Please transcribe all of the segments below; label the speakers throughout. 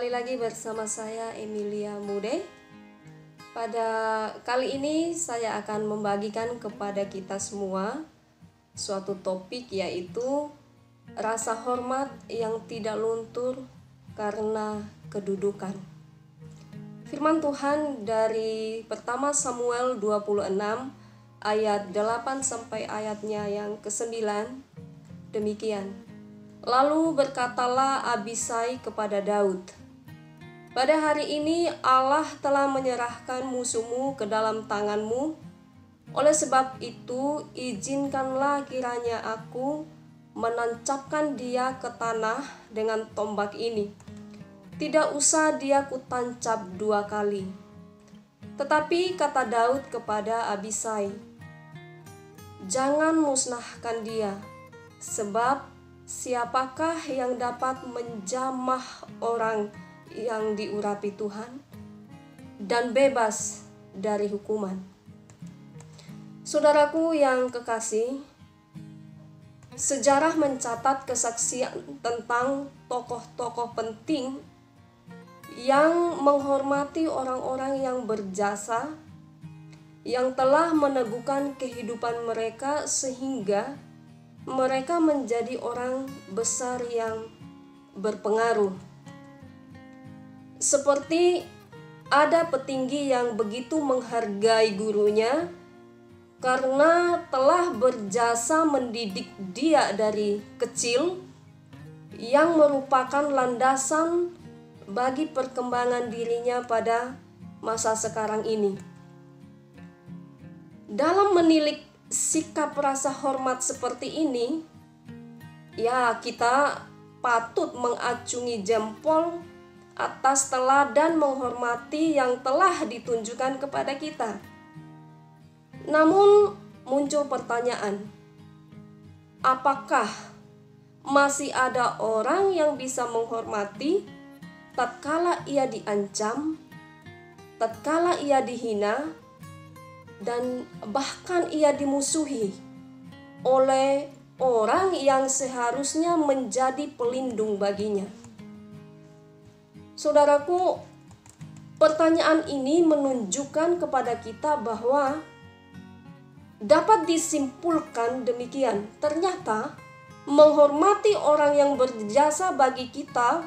Speaker 1: Kembali lagi bersama saya Emilia Mude. Pada kali ini saya akan membagikan kepada kita semua suatu topik, yaitu rasa hormat yang tidak luntur karena kedudukan. Firman Tuhan dari pertama Samuel 26 ayat 8 sampai ayatnya yang ke-9 demikian. Lalu berkatalah Abisai kepada Daud, "Pada hari ini Allah telah menyerahkan musuhmu ke dalam tanganmu. Oleh sebab itu, izinkanlah kiranya aku menancapkan dia ke tanah dengan tombak ini. Tidak usah dia kutancap 2 kali." Tetapi kata Daud kepada Abisai, "Jangan musnahkan dia, sebab siapakah yang dapat menjamah orang yang diurapi Tuhan dan bebas dari hukuman?" Saudaraku yang kekasih, sejarah mencatat kesaksian tentang tokoh-tokoh penting yang menghormati orang-orang yang berjasa, yang telah meneguhkan kehidupan mereka sehingga mereka menjadi orang besar yang berpengaruh. Seperti ada petinggi yang begitu menghargai gurunya karena telah berjasa mendidik dia dari kecil, yang merupakan landasan bagi perkembangan dirinya pada masa sekarang ini. Dalam menilik sikap rasa hormat seperti ini, ya, kita patut mengacungi jempol atas teladan menghormati yang telah ditunjukkan kepada kita. Namun muncul pertanyaan, apakah masih ada orang yang bisa menghormati tatkala ia diancam, tatkala ia dihina, dan bahkan ia dimusuhi oleh orang yang seharusnya menjadi pelindung baginya? Saudaraku, pertanyaan ini menunjukkan kepada kita bahwa dapat disimpulkan demikian, ternyata menghormati orang yang berjasa bagi kita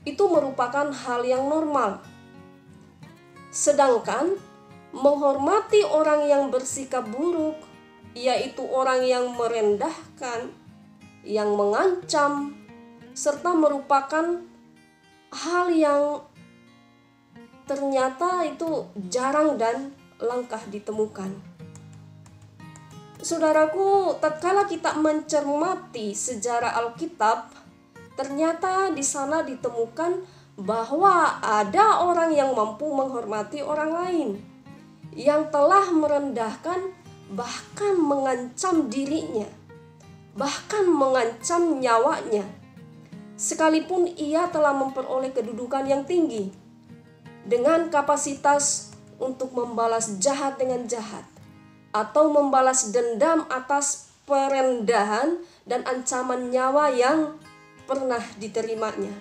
Speaker 1: itu merupakan hal yang normal. Sedangkan menghormati orang yang bersikap buruk, yaitu orang yang merendahkan, yang mengancam, serta merupakan hal yang ternyata itu jarang dan langka ditemukan. Saudaraku, tatkala kita mencermati sejarah Alkitab, ternyata di sana ditemukan bahwa ada orang yang mampu menghormati orang lain, yang telah merendahkan, bahkan mengancam dirinya, bahkan mengancam nyawanya, sekalipun ia telah memperoleh kedudukan yang tinggi, dengan kapasitas untuk membalas jahat dengan jahat, atau membalas dendam atas perendahan dan ancaman nyawa yang pernah diterimanya.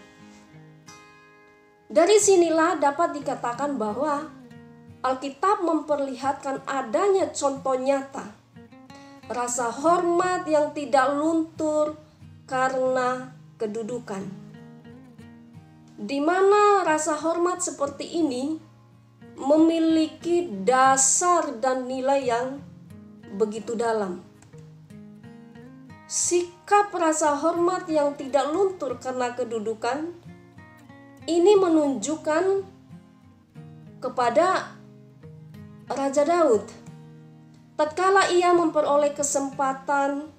Speaker 1: Dari sinilah dapat dikatakan bahwa Alkitab memperlihatkan adanya contoh nyata rasa hormat yang tidak luntur karena kedudukan, di mana rasa hormat seperti ini memiliki dasar dan nilai yang begitu dalam. Sikap rasa hormat yang tidak luntur karena kedudukan ini menunjukkan kepada Raja Daud. Tatkala ia memperoleh kesempatan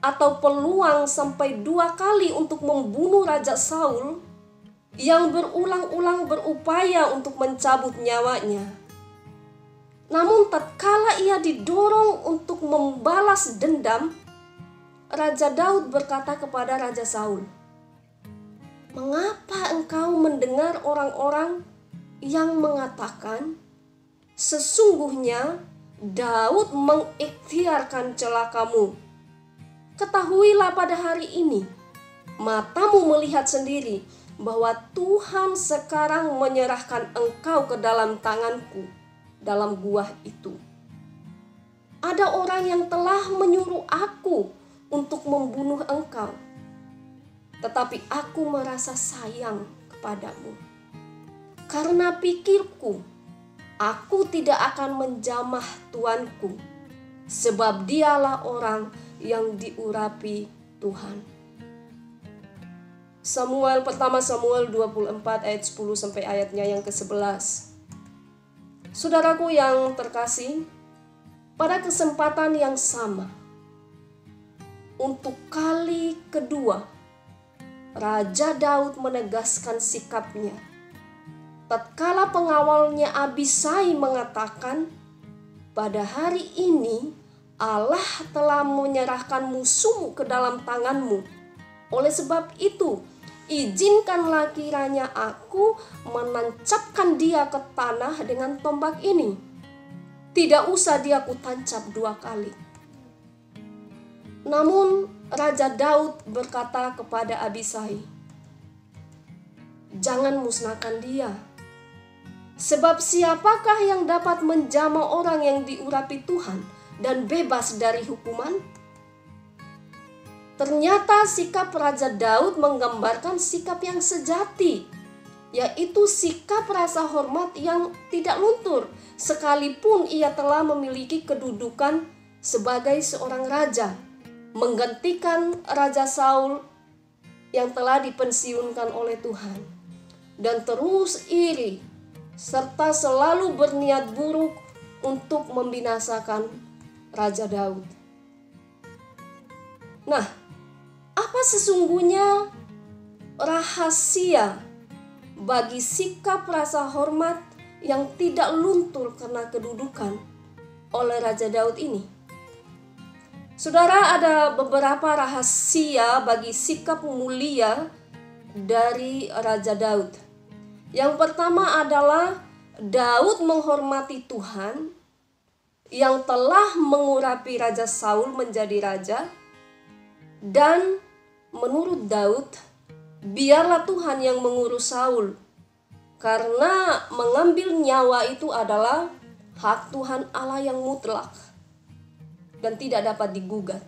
Speaker 1: atau peluang sampai 2 kali untuk membunuh Raja Saul yang berulang-ulang berupaya untuk mencabut nyawanya. Namun tatkala ia didorong untuk membalas dendam, Raja Daud berkata kepada Raja Saul, "Mengapa engkau mendengar orang-orang yang mengatakan, sesungguhnya Daud mengikhtiarkan celakamu? Ketahuilah pada hari ini, matamu melihat sendiri bahwa Tuhan sekarang menyerahkan engkau ke dalam tanganku dalam gua itu. Ada orang yang telah menyuruh aku untuk membunuh engkau, tetapi aku merasa sayang kepadamu. Karena pikirku, aku tidak akan menjamah tuanku, sebab dialah orang yang diurapi Tuhan. Pertama Samuel 24 ayat 10 sampai ayatnya yang ke-11. Saudaraku yang terkasih, pada kesempatan yang sama, untuk kali kedua, Raja Daud menegaskan sikapnya. Tatkala pengawalnya Abisai mengatakan, "Pada hari ini Allah telah menyerahkan musuhmu ke dalam tanganmu. Oleh sebab itu, izinkanlah kiranya aku menancapkan dia ke tanah dengan tombak ini. Tidak usah dia kutancap 2 kali." Namun Raja Daud berkata kepada Abisai, "Jangan musnahkan dia. Sebab siapakah yang dapat menjamah orang yang diurapi Tuhan dan bebas dari hukuman?" Ternyata sikap Raja Daud menggambarkan sikap yang sejati, yaitu sikap rasa hormat yang tidak luntur, sekalipun ia telah memiliki kedudukan sebagai seorang raja, menggantikan Raja Saul yang telah dipensiunkan oleh Tuhan, dan terus iri serta selalu berniat buruk untuk membinasakan Raja Daud. Nah, apa sesungguhnya rahasia bagi sikap rasa hormat yang tidak luntur karena kedudukan oleh Raja Daud ini? Saudara, ada beberapa rahasia bagi sikap mulia dari Raja Daud. Yang pertama adalah Daud menghormati Tuhan yang telah mengurapi Raja Saul menjadi raja, dan menurut Daud, biarlah Tuhan yang mengurus Saul, karena mengambil nyawa itu adalah hak Tuhan Allah yang mutlak dan tidak dapat digugat.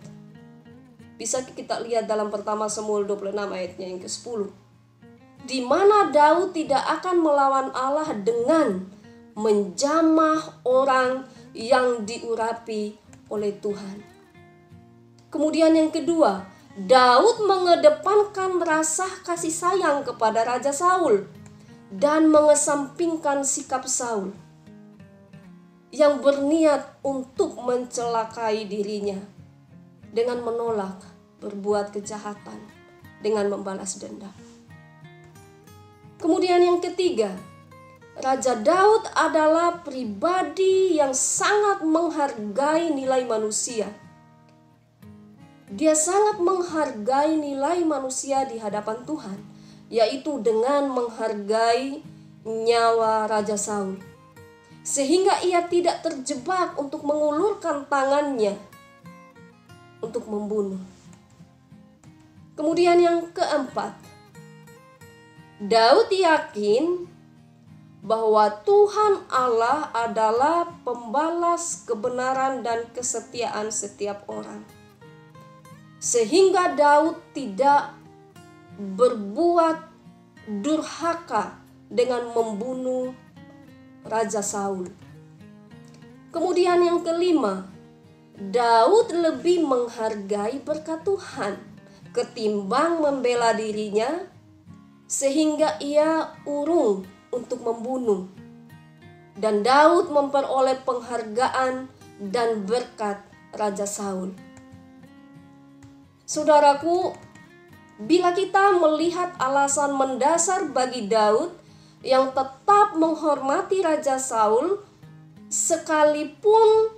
Speaker 1: Bisa kita lihat dalam pertama Samuel 26 ayatnya yang ke-10, di mana Daud tidak akan melawan Allah dengan menjamah orang yang diurapi oleh Tuhan. Kemudian yang kedua, Daud mengedepankan rasa kasih sayang kepada Raja Saul dan mengesampingkan sikap Saul yang berniat untuk mencelakai dirinya dengan menolak berbuat kejahatan dengan membalas dendam. Kemudian yang ketiga, Raja Daud adalah pribadi yang sangat menghargai nilai manusia. Dia sangat menghargai nilai manusia di hadapan Tuhan, yaitu dengan menghargai nyawa Raja Saul, sehingga ia tidak terjebak untuk mengulurkan tangannya untuk membunuh. Kemudian yang keempat, Daud yakin bahwa Tuhan Allah adalah pembalas kebenaran dan kesetiaan setiap orang, sehingga Daud tidak berbuat durhaka dengan membunuh Raja Saul. Kemudian yang kelima, Daud lebih menghargai berkat Tuhan ketimbang membela dirinya, sehingga ia urung untuk membunuh. Dan Daud memperoleh penghargaan dan berkat Raja Saul. Saudaraku, bila kita melihat alasan mendasar bagi Daud yang tetap menghormati Raja Saul, sekalipun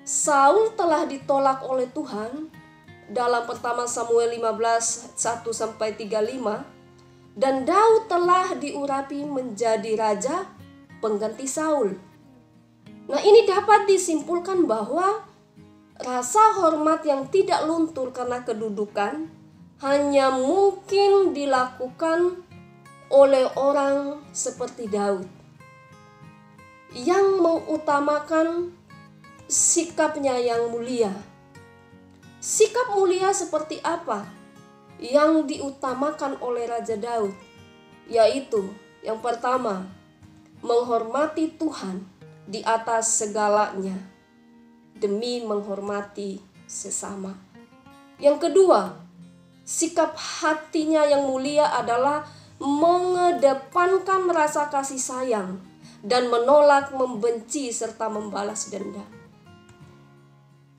Speaker 1: Saul telah ditolak oleh Tuhan dalam pertama Samuel 15 1-35, dan Daud telah diurapi menjadi raja pengganti Saul. Nah, ini dapat disimpulkan bahwa rasa hormat yang tidak luntur karena kedudukan hanya mungkin dilakukan oleh orang seperti Daud yang mengutamakan sikapnya yang mulia. Sikap mulia seperti apa yang diutamakan oleh Raja Daud? Yaitu yang pertama, menghormati Tuhan di atas segalanya demi menghormati sesama. Yang kedua, sikap hatinya yang mulia adalah mengedepankan rasa kasih sayang dan menolak membenci serta membalas dendam.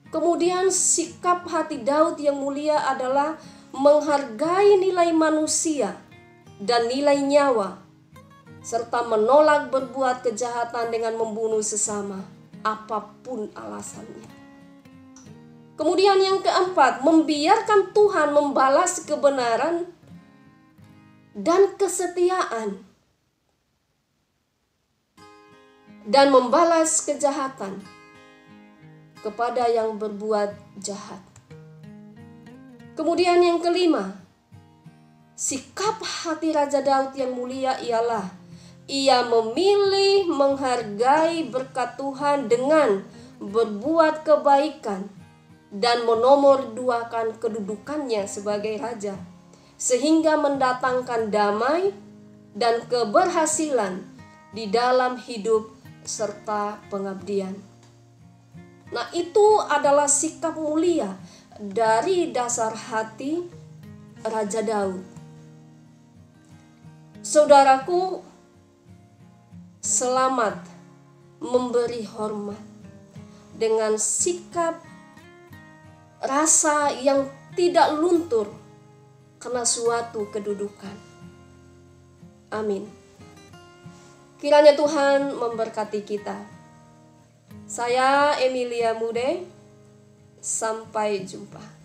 Speaker 1: Kemudian sikap hati Daud yang mulia adalah menghargai nilai manusia dan nilai nyawa, serta menolak berbuat kejahatan dengan membunuh sesama, apapun alasannya. Kemudian yang keempat, membiarkan Tuhan membalas kebenaran dan kesetiaan dan membalas kejahatan kepada yang berbuat jahat. Kemudian yang kelima, sikap hati Raja Daud yang mulia ialah ia memilih menghargai berkat Tuhan dengan berbuat kebaikan dan menomorduakan kedudukannya sebagai raja, sehingga mendatangkan damai dan keberhasilan di dalam hidup serta pengabdian. Nah, itu adalah sikap mulia dari dasar hati Raja Daud. Saudaraku, selamat memberi hormat dengan sikap rasa yang tidak luntur karena suatu kedudukan. Amin. Kiranya Tuhan memberkati kita. Saya Emilia Mude, sampai jumpa.